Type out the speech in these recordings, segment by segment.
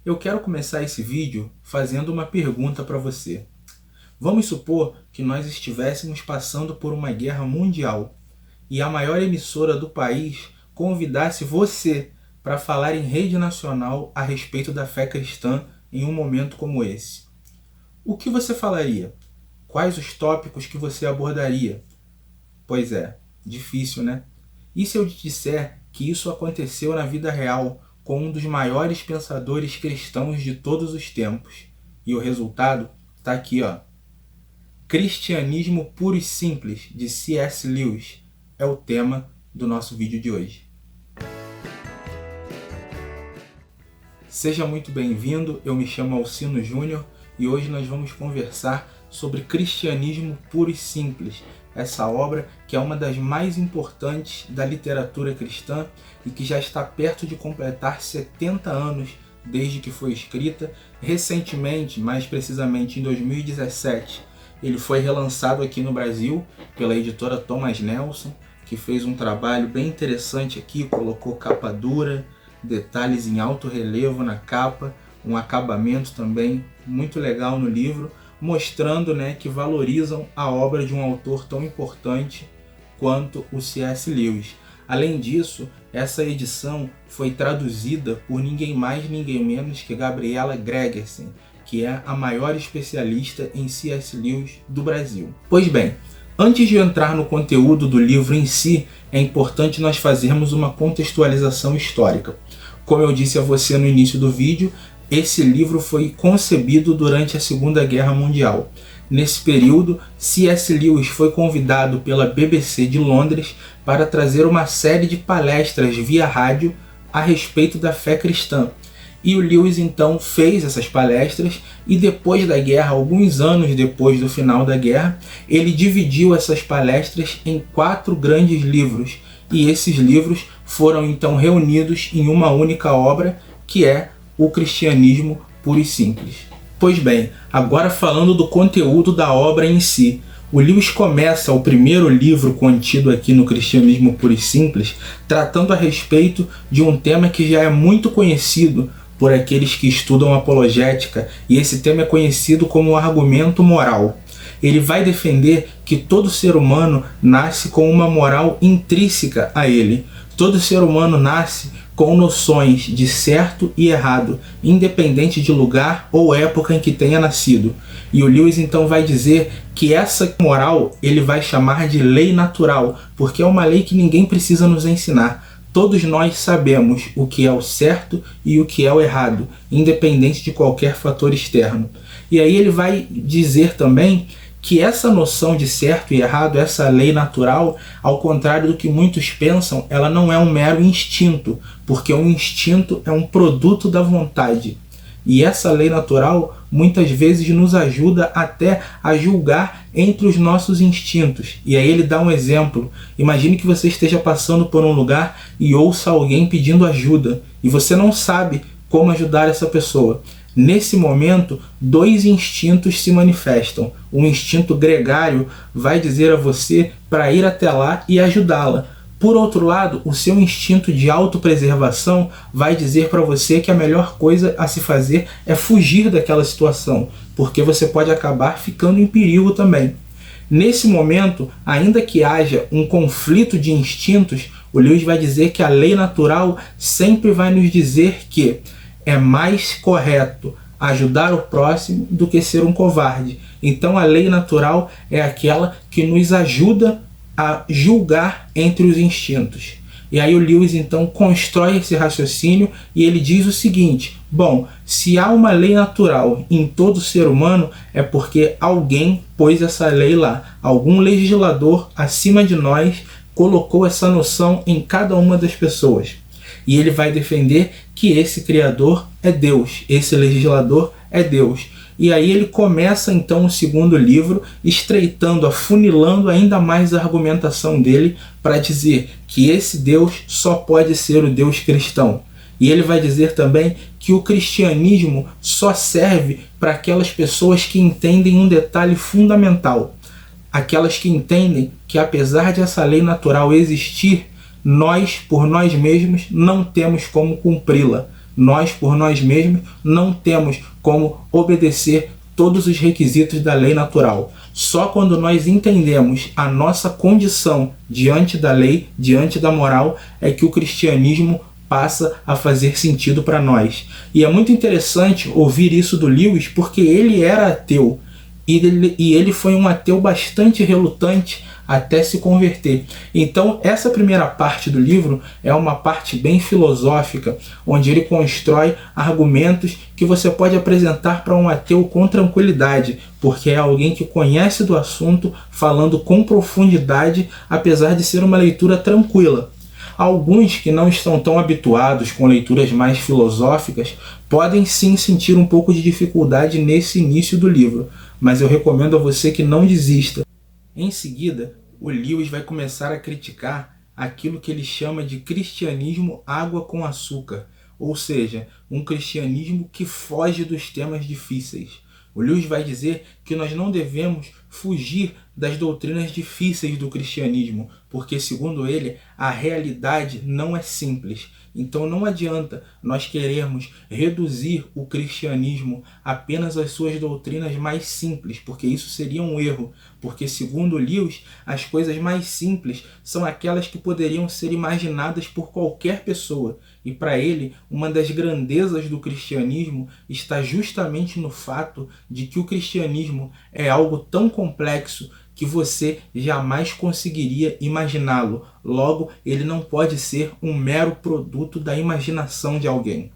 Eu quero começar esse vídeo fazendo uma pergunta para você. Vamos supor que nós estivéssemos passando por uma guerra mundial e a maior emissora do país convidasse você para falar em rede nacional a respeito da fé cristã em um momento como esse. O que você falaria? Quais os tópicos que você abordaria? Pois é, difícil, né? E se eu te disser que isso aconteceu na vida real com um dos maiores pensadores cristãos de todos os tempos? E o resultado está aqui, ó. Cristianismo Puro e Simples, de C.S. Lewis, é o tema do nosso vídeo de hoje. Seja muito bem-vindo, eu me chamo Alcino Júnior e hoje nós vamos conversar sobre Cristianismo Puro e Simples, essa obra que é uma das mais importantes da literatura cristã e que já está perto de completar 70 anos desde que foi escrita. Recentemente, mais precisamente em 2017, ele foi relançado aqui no Brasil pela editora Thomas Nelson, que fez um trabalho bem interessante aqui, colocou capa dura, detalhes em alto relevo na capa, um acabamento também muito legal no livro, mostrando, que valorizam a obra de um autor tão importante quanto o C.S. Lewis. Além disso, essa edição foi traduzida por ninguém mais, ninguém menos que Gabriela Gregersen, que é a maior especialista em C.S. Lewis do Brasil. Pois bem, antes de entrar no conteúdo do livro em si, é importante nós fazermos uma contextualização histórica. Como eu disse a você no início do vídeo, esse livro foi concebido durante a Segunda Guerra Mundial. Nesse período, C.S. Lewis foi convidado pela BBC de Londres para trazer uma série de palestras via rádio a respeito da fé cristã. E o Lewis então fez essas palestras e depois da guerra, alguns anos depois do final da guerra, ele dividiu essas palestras em 4 grandes livros. E esses livros foram então reunidos em uma única obra, que é o Cristianismo Puro e Simples. Pois bem, agora falando do conteúdo da obra em si, o Lewis começa o primeiro livro contido aqui no Cristianismo Puro e Simples tratando a respeito de um tema que já é muito conhecido por aqueles que estudam apologética, e esse tema é conhecido como o argumento moral. Ele vai defender que todo ser humano nasce com uma moral intrínseca a ele. Todo ser humano nasce com noções de certo e errado, independente de lugar ou época em que tenha nascido. E o Lewis então vai dizer que essa moral ele vai chamar de lei natural, porque é uma lei que ninguém precisa nos ensinar. Todos nós sabemos o que é o certo e o que é o errado, independente de qualquer fator externo. E aí ele vai dizer também que essa noção de certo e errado, essa lei natural, ao contrário do que muitos pensam, ela não é um mero instinto, porque o instinto é um produto da vontade. E essa lei natural muitas vezes nos ajuda até a julgar entre os nossos instintos. E aí ele dá um exemplo. Imagine que você esteja passando por um lugar e ouça alguém pedindo ajuda, e você não sabe como ajudar essa pessoa. Nesse momento, 2 instintos se manifestam. O instinto gregário vai dizer a você para ir até lá e ajudá-la. Por outro lado, o seu instinto de autopreservação vai dizer para você que a melhor coisa a se fazer é fugir daquela situação, porque você pode acabar ficando em perigo também. Nesse momento, ainda que haja um conflito de instintos, o Lewis vai dizer que a lei natural sempre vai nos dizer que é mais correto ajudar o próximo do que ser um covarde. Então a lei natural é aquela que nos ajuda a julgar entre os instintos. E aí o Lewis então constrói esse raciocínio e ele diz o seguinte: bom, se há uma lei natural em todo ser humano, é porque alguém pôs essa lei lá. Algum legislador acima de nós colocou essa noção em cada uma das pessoas. E ele vai defender que esse Criador é Deus, esse legislador é Deus. E aí ele começa então o segundo livro, estreitando, afunilando ainda mais a argumentação dele para dizer que esse Deus só pode ser o Deus cristão. E ele vai dizer também que o cristianismo só serve para aquelas pessoas que entendem um detalhe fundamental. Aquelas que entendem que apesar de essa lei natural existir, nós, por nós mesmos, não temos como cumpri-la. Nós, por nós mesmos, não temos como obedecer todos os requisitos da lei natural. Só quando nós entendemos a nossa condição diante da lei, diante da moral, é que o cristianismo passa a fazer sentido para nós. E é muito interessante ouvir isso do Lewis, porque ele era ateu. E ele foi um ateu bastante relutante até se converter. Então, essa primeira parte do livro é uma parte bem filosófica, onde ele constrói argumentos que você pode apresentar para um ateu com tranquilidade, porque é alguém que conhece do assunto, falando com profundidade, apesar de ser uma leitura tranquila. Alguns que não estão tão habituados com leituras mais filosóficas podem sim sentir um pouco de dificuldade nesse início do livro, mas eu recomendo a você que não desista. Em seguida, o Lewis vai começar a criticar aquilo que ele chama de cristianismo água com açúcar, ou seja, um cristianismo que foge dos temas difíceis. O Lewis vai dizer que nós não devemos fugir das doutrinas difíceis do cristianismo, porque, segundo ele, a realidade não é simples. Então não adianta nós querermos reduzir o cristianismo apenas às suas doutrinas mais simples, porque isso seria um erro, porque, segundo Lewis, as coisas mais simples são aquelas que poderiam ser imaginadas por qualquer pessoa. E para ele, uma das grandezas do cristianismo está justamente no fato de que o cristianismo é algo tão complexo que você jamais conseguiria imaginá-lo. Logo, ele não pode ser um mero produto da imaginação de alguém.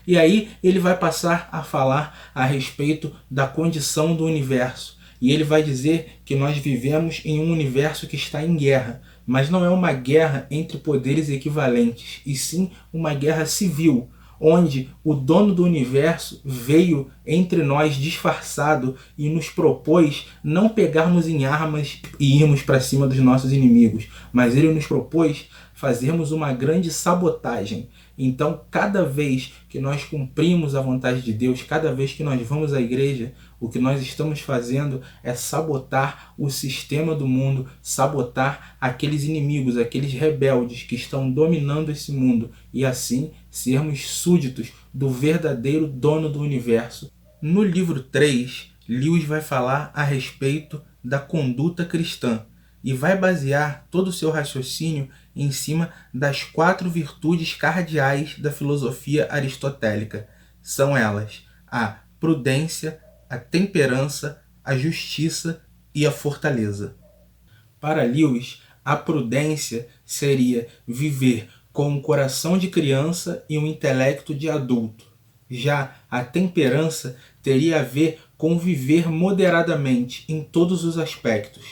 E aí ele vai passar a falar a respeito da condição do universo. E ele vai dizer que nós vivemos em um universo que está em guerra, mas não é uma guerra entre poderes equivalentes, e sim uma guerra civil, onde o dono do universo veio entre nós disfarçado e nos propôs não pegarmos em armas e irmos para cima dos nossos inimigos, mas ele nos propôs fazermos uma grande sabotagem. Então, cada vez que nós cumprimos a vontade de Deus, cada vez que nós vamos à igreja, o que nós estamos fazendo é sabotar o sistema do mundo, sabotar aqueles inimigos, aqueles rebeldes que estão dominando esse mundo, e assim sermos súditos do verdadeiro dono do universo. No livro 3, Lewis vai falar a respeito da conduta cristã e vai basear todo o seu raciocínio em cima das 4 virtudes cardeais da filosofia aristotélica. São elas: a prudência, a temperança, a justiça e a fortaleza. Para Lewis, a prudência seria viver com um coração de criança e um intelecto de adulto. Já a temperança teria a ver com viver moderadamente em todos os aspectos.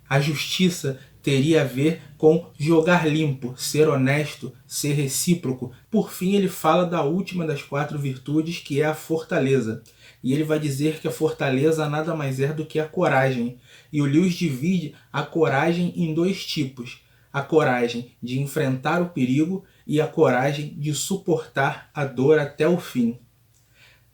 A justiça teria a ver com jogar limpo, ser honesto, ser recíproco. Por fim, ele fala da última das 4 virtudes, que é a fortaleza. E ele vai dizer que a fortaleza nada mais é do que a coragem. E o Lewis divide a coragem em 2 tipos: a coragem de enfrentar o perigo e a coragem de suportar a dor até o fim.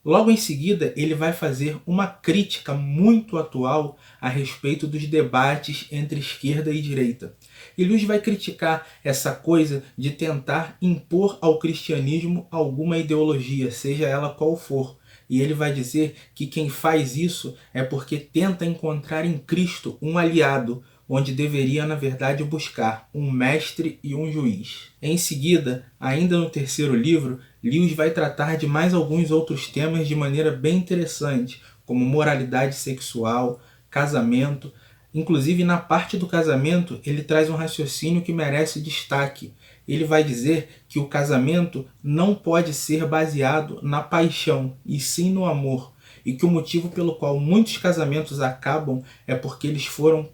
Logo em seguida, ele vai fazer uma crítica muito atual a respeito dos debates entre esquerda e direita. E Lewis vai criticar essa coisa de tentar impor ao cristianismo alguma ideologia, seja ela qual for. E ele vai dizer que quem faz isso é porque tenta encontrar em Cristo um aliado, onde deveria, na verdade, buscar um mestre e um juiz. Em seguida, ainda no 3º livro, Lewis vai tratar de mais alguns outros temas de maneira bem interessante, como moralidade sexual, casamento. Inclusive, na parte do casamento, ele traz um raciocínio que merece destaque. Ele vai dizer que o casamento não pode ser baseado na paixão, e sim no amor. E que o motivo pelo qual muitos casamentos acabam é porque eles foram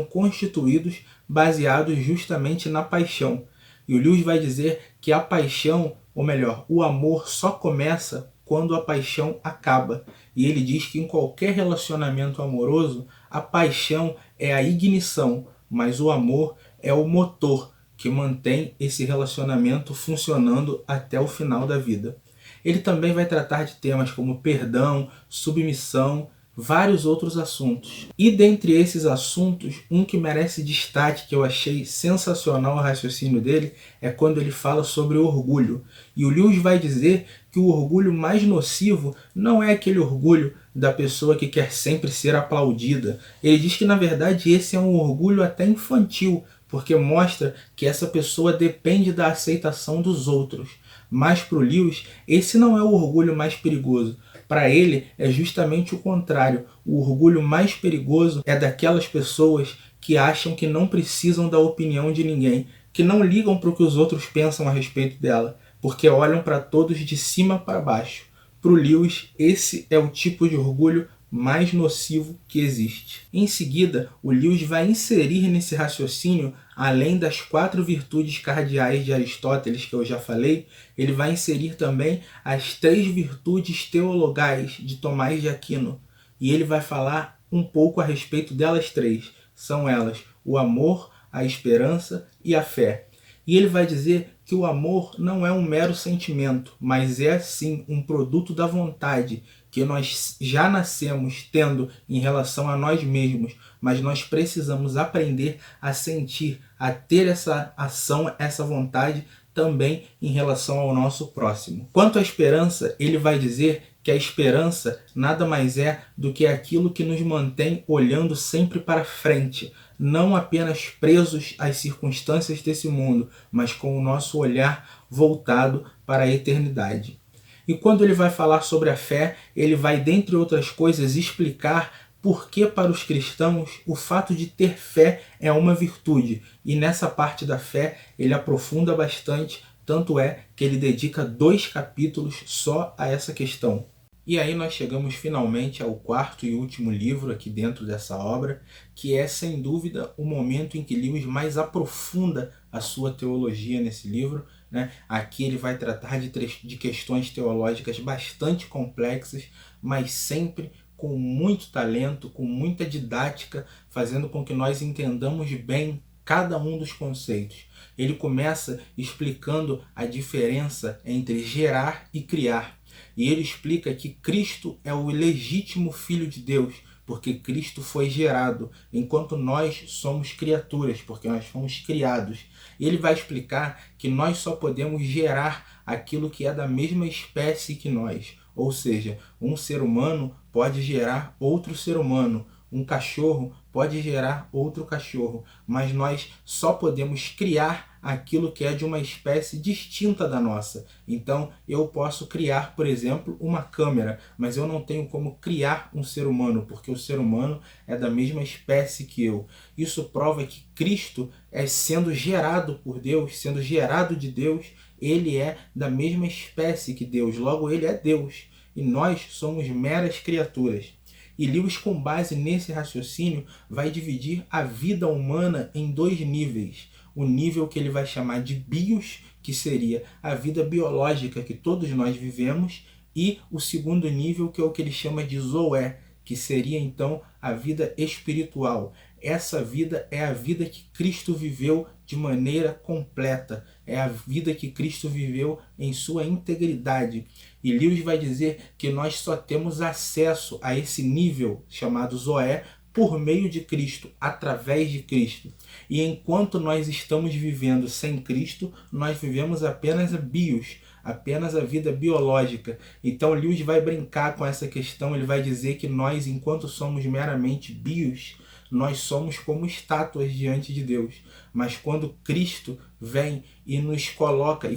constituídos baseados justamente na paixão. E o Lewis vai dizer que a paixão, ou melhor, o amor só começa quando a paixão acaba. E ele diz que em qualquer relacionamento amoroso, a paixão é a ignição, mas o amor é o motor que mantém esse relacionamento funcionando até o final da vida. Ele também vai tratar de temas como perdão, submissão, vários outros assuntos. E dentre esses assuntos, um que merece destaque, que eu achei sensacional o raciocínio dele, é quando ele fala sobre o orgulho. E o Lewis vai dizer que o orgulho mais nocivo não é aquele orgulho da pessoa que quer sempre ser aplaudida. Ele diz que, na verdade, esse é um orgulho até infantil, porque mostra que essa pessoa depende da aceitação dos outros. Mas para o Lewis, esse não é o orgulho mais perigoso. Para ele, é justamente o contrário. O orgulho mais perigoso é daquelas pessoas que acham que não precisam da opinião de ninguém, que não ligam para o que os outros pensam a respeito dela, porque olham para todos de cima para baixo. Para o Lewis, esse é o tipo de orgulho mais nocivo que existe. Em seguida, o Lewis vai inserir nesse raciocínio, além das 4 virtudes cardeais de Aristóteles que eu já falei, ele vai inserir também as 3 virtudes teologais de Tomás de Aquino. E ele vai falar um pouco a respeito delas 3. São elas o amor, a esperança e a fé. E ele vai dizer que o amor não é um mero sentimento, mas é sim um produto da vontade, que nós já nascemos tendo em relação a nós mesmos, mas nós precisamos aprender a sentir, a ter essa ação, essa vontade também em relação ao nosso próximo. Quanto à esperança, ele vai dizer que a esperança nada mais é do que aquilo que nos mantém olhando sempre para frente, não apenas presos às circunstâncias desse mundo, mas com o nosso olhar voltado para a eternidade. E quando ele vai falar sobre a fé, ele vai, dentre outras coisas, explicar por que para os cristãos o fato de ter fé é uma virtude. E nessa parte da fé ele aprofunda bastante, tanto é que ele dedica 2 capítulos só a essa questão. E aí nós chegamos finalmente ao 4º e último livro aqui dentro dessa obra, que é sem dúvida o momento em que Lewis mais aprofunda a sua teologia nesse livro, né? Aqui ele vai tratar de questões teológicas bastante complexas, mas sempre com muito talento, com muita didática, fazendo com que nós entendamos bem cada um dos conceitos. Ele começa explicando a diferença entre gerar e criar. E ele explica que Cristo é o legítimo Filho de Deus, porque Cristo foi gerado, enquanto nós somos criaturas, porque nós fomos criados. E ele vai explicar que nós só podemos gerar aquilo que é da mesma espécie que nós. Ou seja, um ser humano pode gerar outro ser humano, um cachorro pode gerar outro cachorro, mas nós só podemos criar aquilo que é de uma espécie distinta da nossa. Então, eu posso criar, por exemplo, uma câmera, mas eu não tenho como criar um ser humano, porque o ser humano é da mesma espécie que eu. Isso prova que Cristo é sendo gerado por Deus, sendo gerado de Deus, ele é da mesma espécie que Deus, logo ele é Deus, e nós somos meras criaturas. E Lewis, com base nesse raciocínio, vai dividir a vida humana em 2 níveis. O nível que ele vai chamar de bios, que seria a vida biológica que todos nós vivemos, e o segundo nível, que é o que ele chama de zoé, que seria então a vida espiritual. Essa vida é a vida que Cristo viveu de maneira completa, é a vida que Cristo viveu em sua integridade. E Lewis vai dizer que nós só temos acesso a esse nível chamado zoé por meio de Cristo, através de Cristo. E enquanto nós estamos vivendo sem Cristo, nós vivemos apenas a bios, apenas a vida biológica. Então Lewis vai brincar com essa questão, ele vai dizer que nós, enquanto somos meramente bios, nós somos como estátuas diante de Deus. Mas quando Cristo vem e nos coloca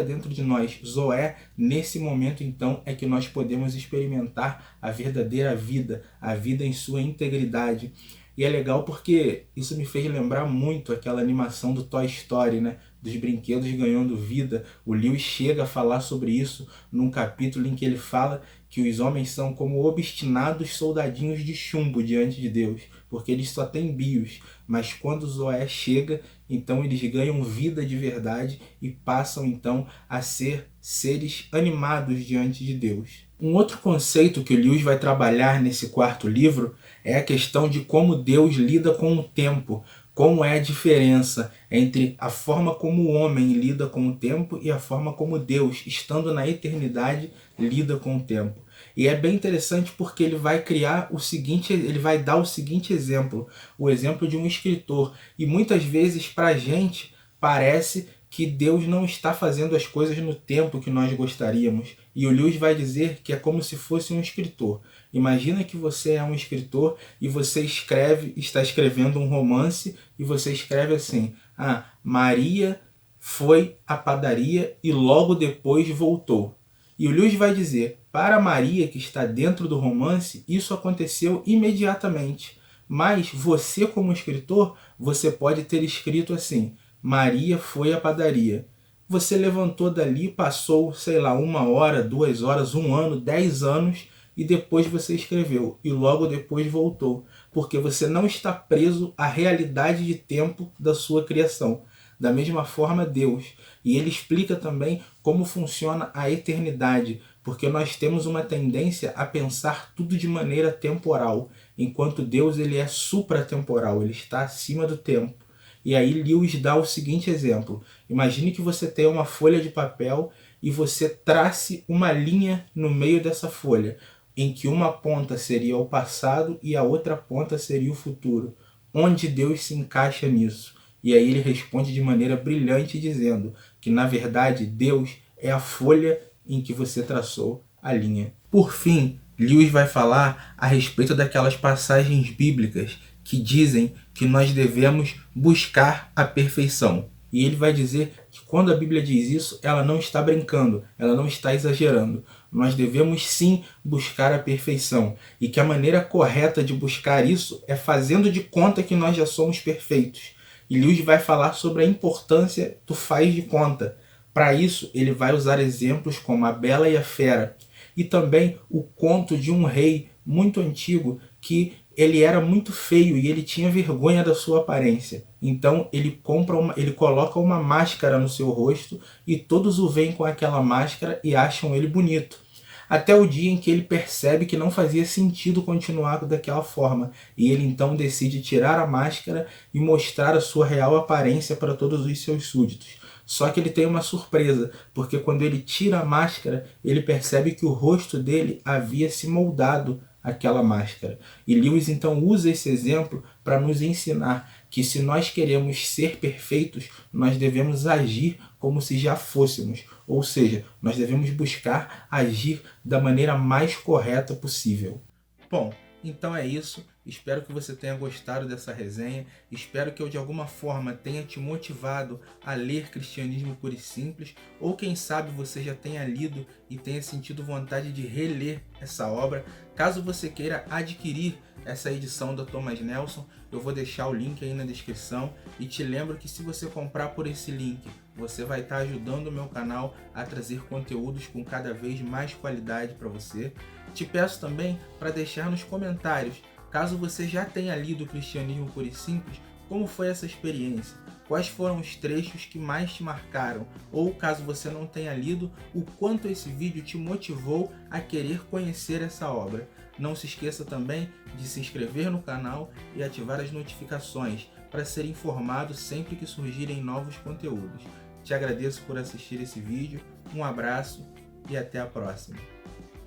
dentro de nós zoé, nesse momento então é que nós podemos experimentar a verdadeira vida, a vida em sua integridade. E é legal porque isso me fez lembrar muito aquela animação do Toy Story, né? Dos brinquedos ganhando vida. O Lewis chega a falar sobre isso num capítulo em que ele fala que os homens são como obstinados soldadinhos de chumbo diante de Deus, porque eles só têm bios, mas quando o zoé chega, então eles ganham vida de verdade e passam então a ser seres animados diante de Deus. Um outro conceito que o Lewis vai trabalhar nesse 4º livro é a questão de como Deus lida com o tempo, como é a diferença entre a forma como o homem lida com o tempo e a forma como Deus, estando na eternidade, lida com o tempo. E é bem interessante porque ele vai criar o seguinte, ele vai dar o seguinte exemplo, o exemplo de um escritor. E muitas vezes para a gente parece que Deus não está fazendo as coisas no tempo que nós gostaríamos. E o Lewis vai dizer que é como se fosse um escritor. Imagina que você é um escritor e você está escrevendo um romance e você escreve assim: Maria foi à padaria e logo depois voltou. E o Lewis vai dizer, para Maria, que está dentro do romance, isso aconteceu imediatamente. Mas você, como escritor, você pode ter escrito assim: Maria foi à padaria. Você levantou dali, passou, sei lá, 1 hora, 2 horas, 1 ano, 10 anos, e depois você escreveu. E logo depois voltou. Porque você não está preso à realidade de tempo da sua criação. Da mesma forma, Deus. E ele explica também como funciona a eternidade, porque nós temos uma tendência a pensar tudo de maneira temporal, enquanto Deus ele é supratemporal, ele está acima do tempo. E aí Lewis dá o seguinte exemplo: imagine que você tem uma folha de papel e você trace uma linha no meio dessa folha, em que uma ponta seria o passado e a outra ponta seria o futuro. Onde Deus se encaixa nisso? E aí ele responde de maneira brilhante dizendo que, na verdade, Deus é a folha em que você traçou a linha. Por fim, Lewis vai falar a respeito daquelas passagens bíblicas que dizem que nós devemos buscar a perfeição. E ele vai dizer que quando a Bíblia diz isso, ela não está brincando, ela não está exagerando. Nós devemos sim buscar a perfeição. E que a maneira correta de buscar isso é fazendo de conta que nós já somos perfeitos. E Lewis vai falar sobre a importância do faz de conta. Para isso, ele vai usar exemplos como a Bela e a Fera. E também o conto de um rei muito antigo que ele era muito feio e ele tinha vergonha da sua aparência. Então ele coloca uma máscara no seu rosto e todos o veem com aquela máscara e acham ele bonito. Até o dia em que ele percebe que não fazia sentido continuar daquela forma. E ele então decide tirar a máscara e mostrar a sua real aparência para todos os seus súditos. Só que ele tem uma surpresa, porque quando ele tira a máscara, ele percebe que o rosto dele havia se moldado àquela máscara. E Lewis então usa esse exemplo para nos ensinar que se nós queremos ser perfeitos, nós devemos agir como se já fôssemos. Ou seja, nós devemos buscar agir da maneira mais correta possível. Bom, então é isso. Espero que você tenha gostado dessa resenha. Espero que eu de alguma forma tenha te motivado a ler Cristianismo Puro e Simples. Ou quem sabe você já tenha lido e tenha sentido vontade de reler essa obra. Caso você queira adquirir essa edição da Thomas Nelson, eu vou deixar o link aí na descrição. E te lembro que se você comprar por esse link, você vai estar ajudando o meu canal a trazer conteúdos com cada vez mais qualidade para você. Te peço também para deixar nos comentários, caso você já tenha lido Cristianismo Puro e Simples, como foi essa experiência? Quais foram os trechos que mais te marcaram? Ou, caso você não tenha lido, o quanto esse vídeo te motivou a querer conhecer essa obra? Não se esqueça também de se inscrever no canal e ativar as notificações para ser informado sempre que surgirem novos conteúdos. Te agradeço por assistir esse vídeo, um abraço e até a próxima.